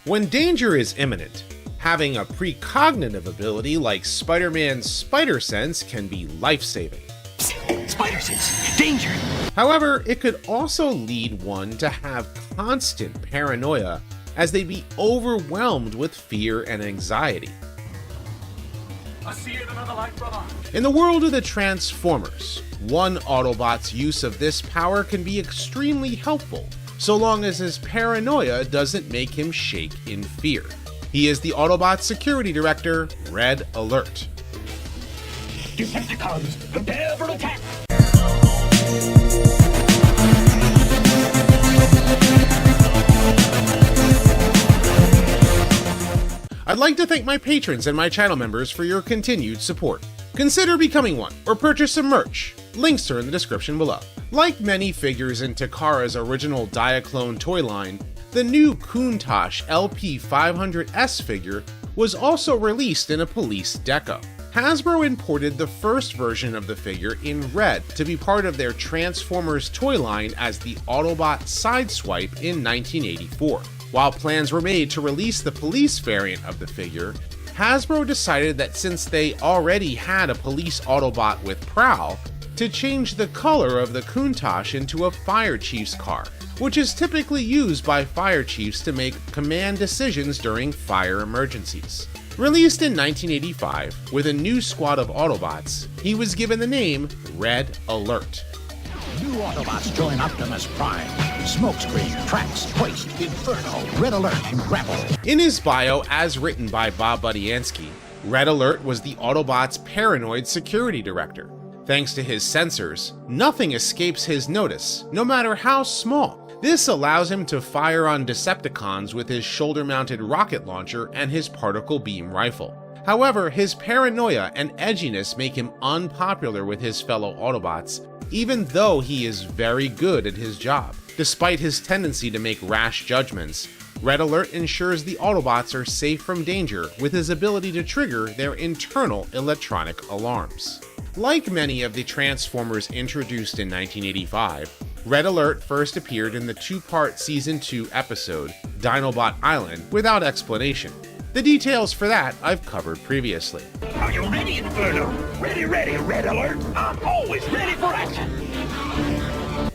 When danger is imminent, having a precognitive ability like Spider-Man's Spider Sense can be life-saving. Spider Sense! Danger! However, it could also lead one to have constant paranoia as they'd be overwhelmed with fear and anxiety. I'll see you in another life, brother. In the world of the Transformers, one Autobot's use of this power can be extremely helpful, so long as his paranoia doesn't make him shake in fear. He is the Autobot Security Director, Red Alert. Decepticons, prepare for attack! I'd like to thank my patrons and my channel members for your continued support. Consider becoming one, or purchase some merch. Links are in the description below. Like many figures in Takara's original Diaclone toy line, the new Countach LP500S figure was also released in a police deco. Hasbro imported the first version of the figure in red to be part of their Transformers toy line as the Autobot Sideswipe in 1984. While plans were made to release the police variant of the figure, Hasbro decided that since they already had a police Autobot with Prowl, to change the color of the Countach into a fire chief's car, which is typically used by fire chiefs to make command decisions during fire emergencies. Released in 1985 with a new squad of Autobots, he was given the name Red Alert. New Autobots join Optimus Prime, Smokescreen, Trax, Hoist, Inferno, Red Alert, and Grapple. In his bio, as written by Bob Budiansky, Red Alert was the Autobots' paranoid security director. Thanks to his sensors, nothing escapes his notice, no matter how small. This allows him to fire on Decepticons with his shoulder-mounted rocket launcher and his particle beam rifle. However, his paranoia and edginess make him unpopular with his fellow Autobots, even though he is very good at his job. Despite his tendency to make rash judgments, Red Alert ensures the Autobots are safe from danger with his ability to trigger their internal electronic alarms. Like many of the Transformers introduced in 1985, Red Alert first appeared in the two-part Season 2 episode, Dinobot Island, without explanation. The details for that I've covered previously. Are you ready, Inferno? Ready, Red Alert! I'm always ready for action!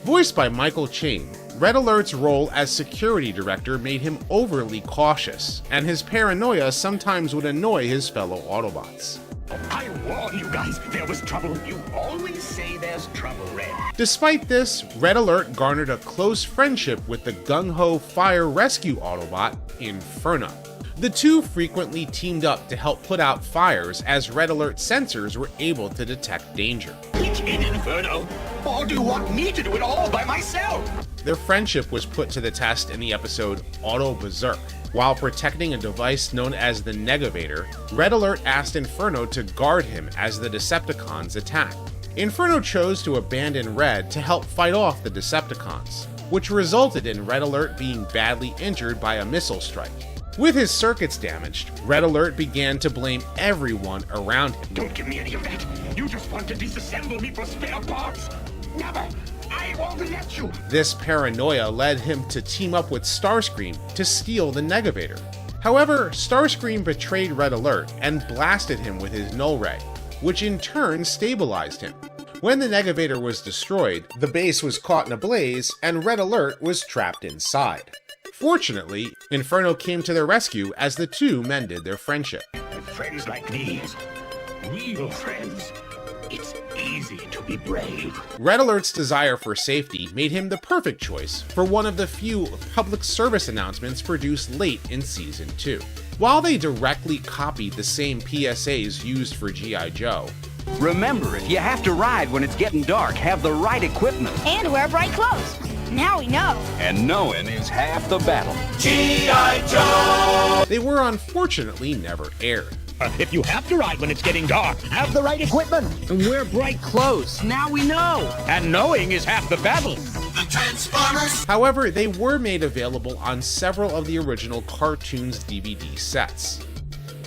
Voiced by Michael Chain, Red Alert's role as security director made him overly cautious, and his paranoia sometimes would annoy his fellow Autobots. I warned you guys, there was trouble. You always say there's trouble, Red. Despite this, Red Alert garnered a close friendship with the gung-ho fire rescue Autobot, Inferno. The two frequently teamed up to help put out fires as Red Alert sensors were able to detect danger. Pitch in, Inferno, or do you want me to do it all by myself? Their friendship was put to the test in the episode Auto Berserk. While protecting a device known as the Negavator, Red Alert asked Inferno to guard him as the Decepticons attacked. Inferno chose to abandon Red to help fight off the Decepticons, which resulted in Red Alert being badly injured by a missile strike. With his circuits damaged, Red Alert began to blame everyone around him. Don't give me any of that. You just want to disassemble me for spare parts. Never. I won't let you. This paranoia led him to team up with Starscream to steal the Negavator. However, Starscream betrayed Red Alert and blasted him with his Null Ray, which in turn stabilized him. When the Negavator was destroyed, the base was caught in a blaze and Red Alert was trapped inside. Fortunately, Inferno came to their rescue as the two mended their friendship. With friends like these, real friends, it's easy to be brave. Red Alert's desire for safety made him the perfect choice for one of the few public service announcements produced late in Season 2. While they directly copied the same PSAs used for G.I. Joe, remember, if you have to ride when it's getting dark, have the right equipment. And wear bright clothes. Now we know. And knowing is half the battle. G.I. Joe! they were unfortunately never aired. If you have to ride when it's getting dark, have the right equipment. And wear bright clothes. Now we know. And knowing is half the battle. The Transformers! However, they were made available on several of the original cartoons DVD sets.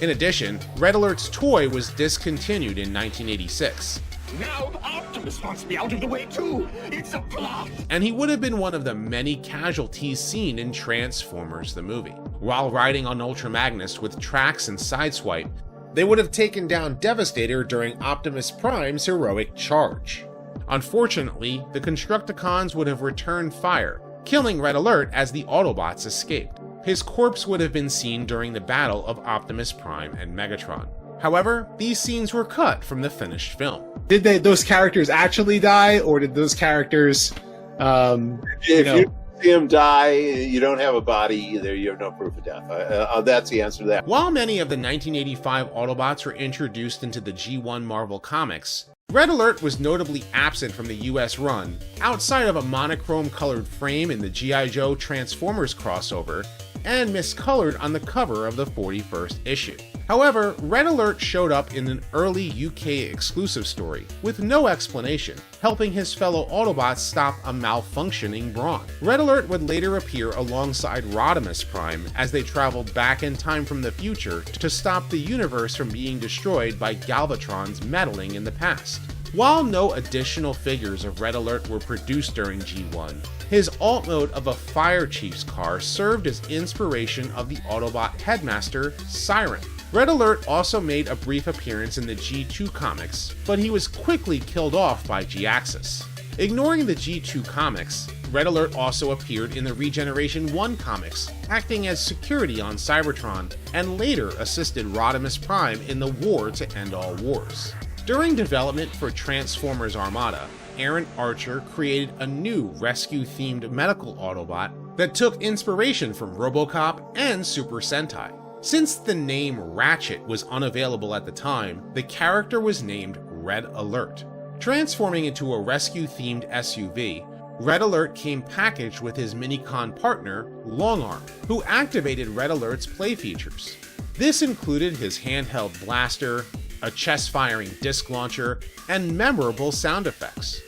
In addition, Red Alert's toy was discontinued in 1986. Now Optimus wants me out of the way too. It's a plot. And he would have been one of the many casualties seen in Transformers the movie. While riding on Ultra Magnus with Trax and Sideswipe, they would have taken down Devastator during Optimus Prime's heroic charge. Unfortunately, the Constructicons would have returned fire, killing Red Alert as the Autobots escaped. His corpse would have been seen during the battle of Optimus Prime and Megatron. However, these scenes were cut from the finished film. Did those characters actually die, or did those characters, If you see him die, you don't have a body either. You have no proof of death. That's the answer to that. While many of the 1985 Autobots were introduced into the G1 Marvel Comics, Red Alert was notably absent from the US run, outside of a monochrome-colored frame in the G.I. Joe Transformers crossover, and miscolored on the cover of the 41st issue. However, Red Alert showed up in an early UK exclusive story, with no explanation, helping his fellow Autobots stop a malfunctioning Brawn. Red Alert would later appear alongside Rodimus Prime as they traveled back in time from the future to stop the universe from being destroyed by Galvatron's meddling in the past. While no additional figures of Red Alert were produced during G1, his alt mode of a Fire Chief's car served as inspiration of the Autobot headmaster, Siren. Red Alert also made a brief appearance in the G2 comics, but he was quickly killed off by G-Axis. Ignoring the G2 comics, Red Alert also appeared in the Regeneration 1 comics, acting as security on Cybertron, and later assisted Rodimus Prime in the war to end all wars. During development for Transformers Armada, Aaron Archer created a new rescue-themed medical Autobot that took inspiration from RoboCop and Super Sentai. Since the name Ratchet was unavailable at the time, the character was named Red Alert. Transforming into a rescue-themed SUV, Red Alert came packaged with his Minicon partner, Longarm, who activated Red Alert's play features. This included his handheld blaster, a chest-firing disc launcher, and memorable sound effects.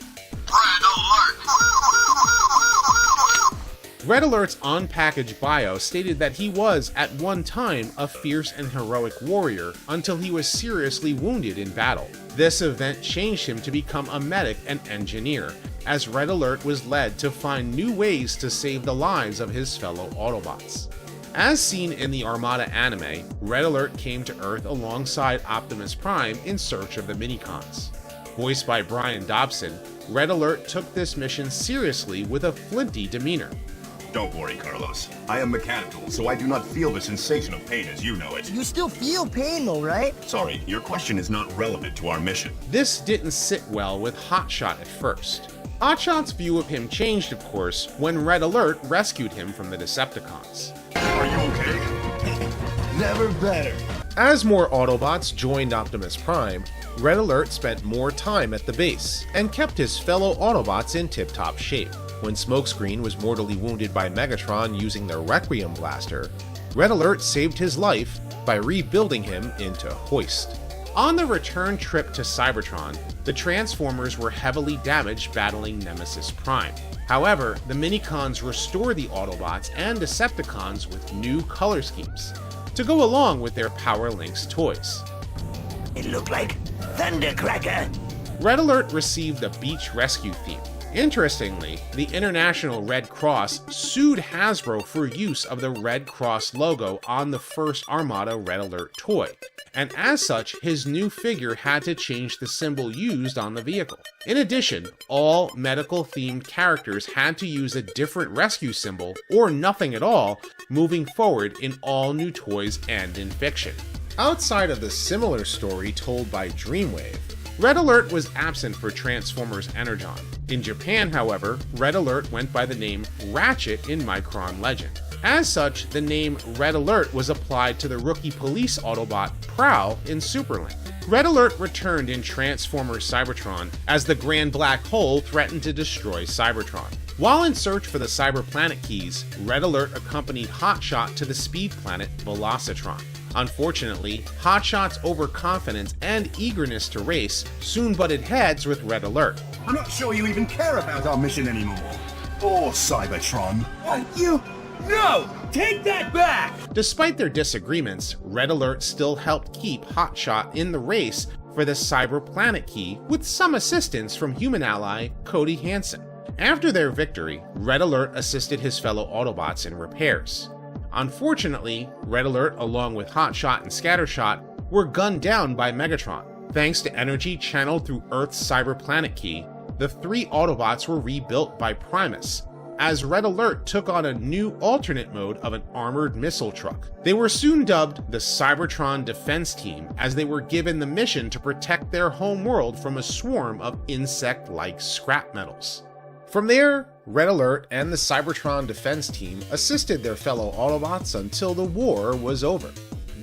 Red Alert's unpackaged bio stated that he was, at one time, a fierce and heroic warrior until he was seriously wounded in battle. This event changed him to become a medic and engineer, as Red Alert was led to find new ways to save the lives of his fellow Autobots. As seen in the Armada anime, Red Alert came to Earth alongside Optimus Prime in search of the Minicons. Voiced by Brian Dobson, Red Alert took this mission seriously with a flinty demeanor. Don't worry, Carlos. I am mechanical, so I do not feel the sensation of pain as you know it. You still feel pain though, right? Sorry, your question is not relevant to our mission. This didn't sit well with Hotshot at first. Hotshot's view of him changed, of course, when Red Alert rescued him from the Decepticons. Are you okay? Never better. As more Autobots joined Optimus Prime, Red Alert spent more time at the base, and kept his fellow Autobots in tip-top shape. When Smokescreen was mortally wounded by Megatron using the Requiem blaster, Red Alert saved his life by rebuilding him into Hoist. On the return trip to Cybertron, the Transformers were heavily damaged battling Nemesis Prime. However, the Minicons restore the Autobots and Decepticons with new color schemes to go along with their Power Links toys. It looked like Thundercracker. Red Alert received the beach rescue theme. Interestingly, the International Red Cross sued Hasbro for use of the Red Cross logo on the first Armada Red Alert toy, and as such, his new figure had to change the symbol used on the vehicle. In addition, all medical-themed characters had to use a different rescue symbol, or nothing at all, moving forward in all new toys and in fiction. Outside of the similar story told by Dreamwave, Red Alert was absent for Transformers Energon. In Japan, however, Red Alert went by the name Ratchet in Micron Legend. As such, the name Red Alert was applied to the rookie police Autobot Prowl in Superlink. Red Alert returned in Transformers Cybertron as the Grand Black Hole threatened to destroy Cybertron. While in search for the Cyber Planet keys, Red Alert accompanied Hotshot to the speed planet Velocitron. Unfortunately, Hotshot's overconfidence and eagerness to race soon butted heads with Red Alert. I'm not sure you even care about our mission anymore. Or Cybertron. No! Take that back! Despite their disagreements, Red Alert still helped keep Hotshot in the race for the Cyber Planet Key with some assistance from human ally Cody Hansen. After their victory, Red Alert assisted his fellow Autobots in repairs. Unfortunately, Red Alert along with Hotshot and Scattershot were gunned down by Megatron. Thanks to energy channeled through Earth's Cyber Planet Key, the 3 Autobots were rebuilt by Primus, as Red Alert took on a new alternate mode of an armored missile truck. They were soon dubbed the Cybertron Defense Team, as they were given the mission to protect their home world from a swarm of insect-like scrap metals. From there, Red Alert and the Cybertron Defense Team assisted their fellow Autobots until the war was over.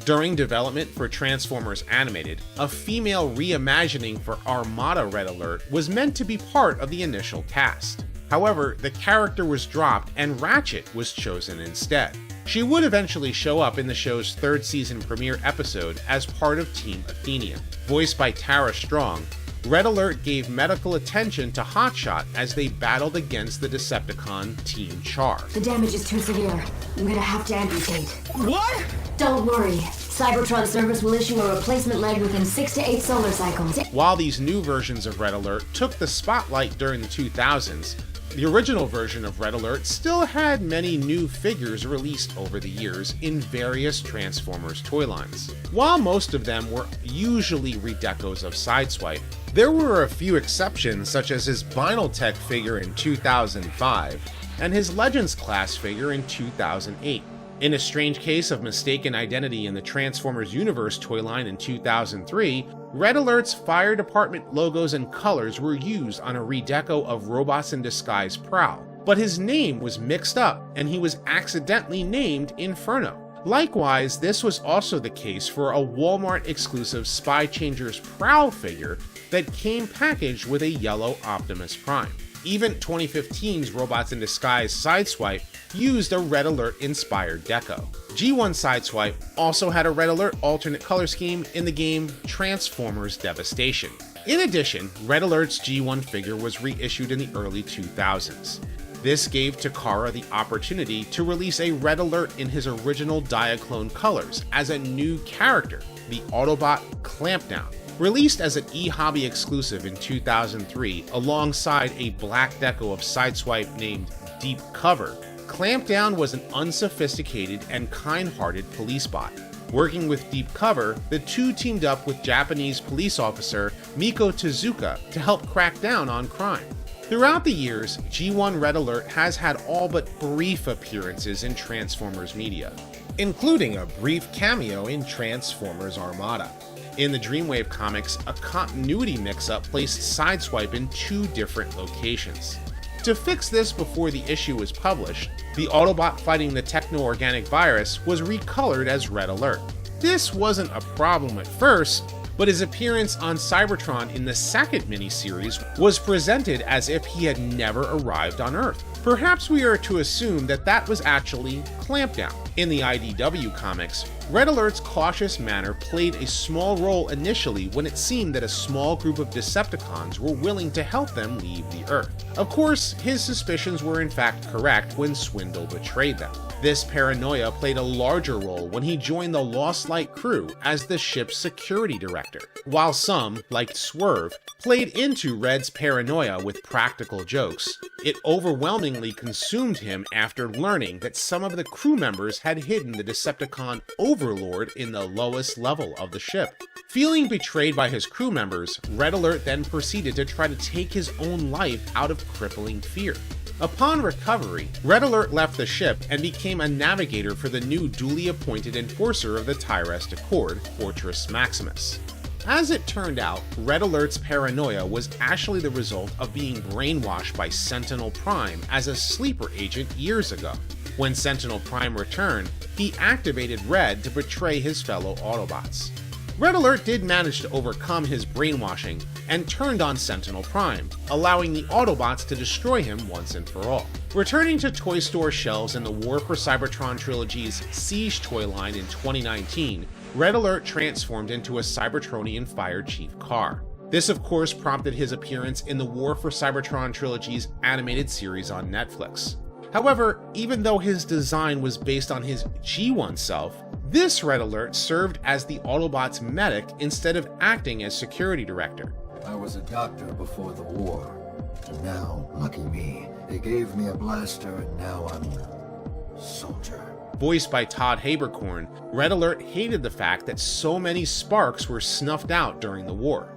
During development for Transformers Animated, a female reimagining for Armada Red Alert was meant to be part of the initial cast. However, the character was dropped and Ratchet was chosen instead. She would eventually show up in the show's 3rd season premiere episode as part of Team Athenia. Voiced by Tara Strong, Red Alert gave medical attention to Hotshot as they battled against the Decepticon Team Char. The damage is too severe. I'm gonna have to amputate. What? Don't worry. Cybertron service will issue a replacement leg within 6 to 8 solar cycles. While these new versions of Red Alert took the spotlight during the 2000s, the original version of Red Alert still had many new figures released over the years in various Transformers toy lines. While most of them were usually redecos of Sideswipe, there were a few exceptions such as his Vinyltech figure in 2005 and his Legends class figure in 2008. In a strange case of mistaken identity in the Transformers Universe toy line in 2003, Red Alert's fire department logos and colors were used on a redeco of Robots in Disguise Prowl, but his name was mixed up and he was accidentally named Inferno. Likewise, this was also the case for a Walmart exclusive Spy Changers Prowl figure that came packaged with a yellow Optimus Prime. Even 2015's Robots in Disguise Sideswipe used a Red Alert inspired deco. G1 Sideswipe also had a Red Alert alternate color scheme in the game Transformers Devastation. In addition, Red Alert's G1 figure was reissued in the early 2000s. This gave Takara the opportunity to release a Red Alert in his original Diaclone colors as a new character, the Autobot Clampdown. Released as an eHobby exclusive in 2003 alongside a black deco of Sideswipe named Deep Cover, Clampdown was an unsophisticated and kind-hearted police bot. Working with Deep Cover, the two teamed up with Japanese police officer Miko Tezuka to help crack down on crime. Throughout the years, G1 Red Alert has had all but brief appearances in Transformers media, including a brief cameo in Transformers Armada. In the Dreamwave comics, a continuity mix-up placed Sideswipe in 2 different locations. To fix this before the issue was published, the Autobot fighting the techno-organic virus was recolored as Red Alert. This wasn't a problem at first, but his appearance on Cybertron in the second miniseries was presented as if he had never arrived on Earth. Perhaps we are to assume that that was actually Clampdown. In the IDW comics, Red Alert's cautious manner played a small role initially when it seemed that a small group of Decepticons were willing to help them leave the Earth. Of course, his suspicions were in fact correct when Swindle betrayed them. This paranoia played a larger role when he joined the Lost Light crew as the ship's security director. While some, like Swerve, played into Red's paranoia with practical jokes, it overwhelmingly consumed him after learning that some of the crew members had hidden the Decepticon Overlord in the lowest level of the ship. Feeling betrayed by his crew members, Red Alert then proceeded to try to take his own life out of crippling fear. Upon recovery, Red Alert left the ship and became a navigator for the new duly appointed enforcer of the Tyrest Accord, Fortress Maximus. As it turned out, Red Alert's paranoia was actually the result of being brainwashed by Sentinel Prime as a sleeper agent years ago. When Sentinel Prime returned, he activated Red to betray his fellow Autobots. Red Alert did manage to overcome his brainwashing and turned on Sentinel Prime, allowing the Autobots to destroy him once and for all. Returning to toy store shelves in the War for Cybertron trilogy's Siege toy line in 2019, Red Alert transformed into a Cybertronian Fire Chief car. This of course prompted his appearance in the War for Cybertron trilogy's animated series on Netflix. However, even though his design was based on his G1 self, this Red Alert served as the Autobot's medic instead of acting as security director. I was a doctor before the war. And now, lucky me, they gave me a blaster and now I'm a soldier. Voiced by Todd Haberkorn, Red Alert hated the fact that so many sparks were snuffed out during the war.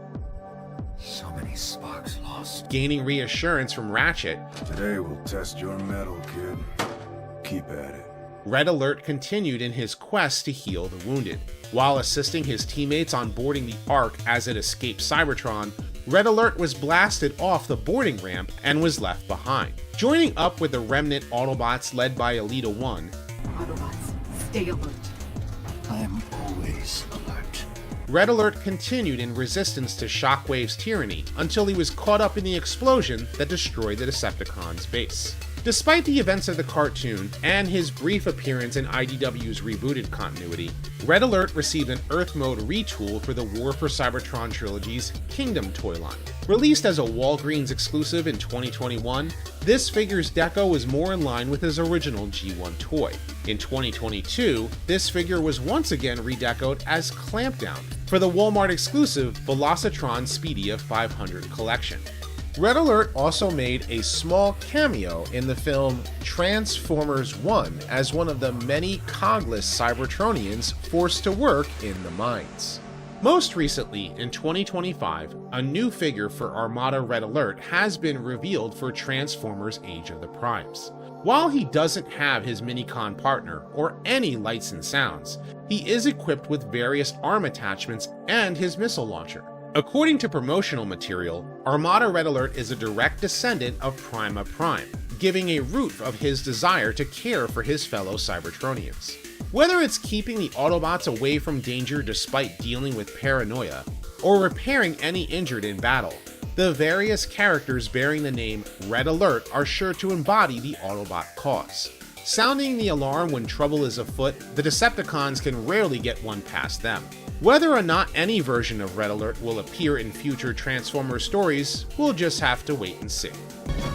So many sparks lost. Gaining reassurance from Ratchet, today we'll test your mettle, kid. Keep at it. Red Alert continued in his quest to heal the wounded. While assisting his teammates on boarding the Ark as it escaped Cybertron, Red Alert was blasted off the boarding ramp and was left behind. Joining up with the remnant Autobots led by Elita 1, Autobots, stay alert. I am always alert. Red Alert continued in resistance to Shockwave's tyranny until he was caught up in the explosion that destroyed the Decepticons' base. Despite the events of the cartoon and his brief appearance in IDW's rebooted continuity, Red Alert received an Earth Mode retool for the War for Cybertron trilogy's Kingdom toy line. Released as a Walgreens exclusive in 2021, this figure's deco was more in line with his original G1 toy. In 2022, this figure was once again redecoed as Clampdown for the Walmart exclusive Velocitron Speedia 500 collection. Red Alert also made a small cameo in the film Transformers 1 as one of the many cogless Cybertronians forced to work in the mines. Most recently, in 2025, a new figure for Armada Red Alert has been revealed for Transformers Age of the Primes. While he doesn't have his Minicon partner or any lights and sounds, he is equipped with various arm attachments and his missile launcher. According to promotional material, Armada Red Alert is a direct descendant of Prima Prime, giving a root of his desire to care for his fellow Cybertronians. Whether it's keeping the Autobots away from danger despite dealing with paranoia, or repairing any injured in battle, the various characters bearing the name Red Alert are sure to embody the Autobot cause. Sounding the alarm when trouble is afoot, the Decepticons can rarely get one past them. Whether or not any version of Red Alert will appear in future Transformers stories, we'll just have to wait and see.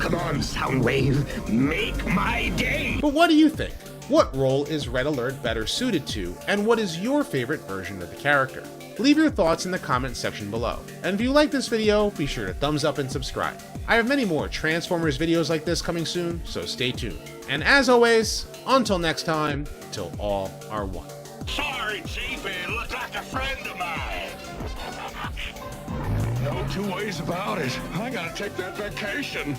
Come on, Soundwave, make my day! But what do you think? What role is Red Alert better suited to, and what is your favorite version of the character? Leave your thoughts in the comment section below. And if you like this video, be sure to thumbs up and subscribe. I have many more Transformers videos like this coming soon, so stay tuned. And as always, until next time, till all are one. Sorry, Chief, it looked like a friend of mine. No two ways about it. I gotta take that vacation.